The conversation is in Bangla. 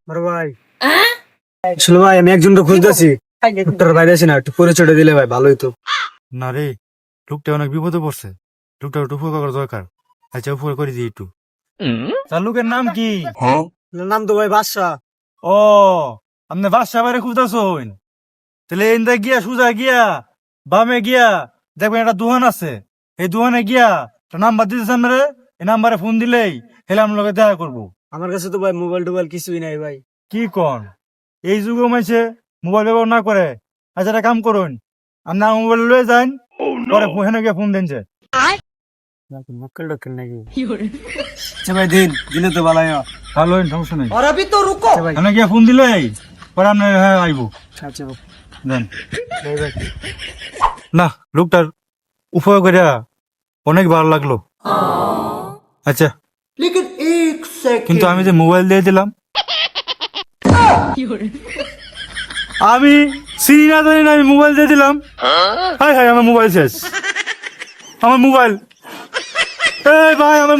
বড় ভাই আসলে ভাই আমি একজনকে খুঁজতেছি, লোকটার বাইরে আছি না, একটু পরিচয়টা দিলে ভাই ভালো হইতো। না রে, লোকটা অনেক বিপদে পড়ছে, লোকটা একটু উপকার করা দরকার। আচ্ছা, উপকার করে দিই একটু। তার লোকের নাম কি? ওনার নাম তো ভাই বাদশা। ও, আপনি বাদশা বাড়ি খুঁজতেছেন? তাহলে এনদা গিয়া সুজা গিয়া বামে গিয়া দেখবেন একটা দোকান আছে, এই দোকানে গিয়া একটা নাম্বার দিতেছেন রে, এই নাম্বারে ফোন দিলেই হেলে আমার লগে দেখা করবো। আমার কাছে তো ভাই মোবাইল টোবাইল কিছুই নাই ভাই। কি কন, এই যুগে মাইছে মোবাইল ব্যবহার না করে? আচ্ছা, একটা কাম করুন, আপনি আমার মোবাইল লয়ে যান, পরে হেনে গিয়ে ফোন দেন যে। মক্কেল টক্কেল নাকি? আচ্ছা ভাই দিন, দিলে তো ভালো হয়। ভালো হইন, সমস্যা নেই। और अभी तो रुको ভাই। হেনে গিয়া ফোন দিলেই পরে আপনি হ্যাঁ আইবো আচ্ছা দেন। ভাই ভাই না, লোকটার উপকার করিয়া অনেক ভালো লাগলো। আচ্ছা, কিন্তু আমি যে মোবাইল দিয়ে দিলাম, আমি চিনি না জানি না, আমি মোবাইল দিয়ে দিলাম। হাই হাই, আমার মোবাইল শেষ, আমার মোবাইল। এই ভাই, আমার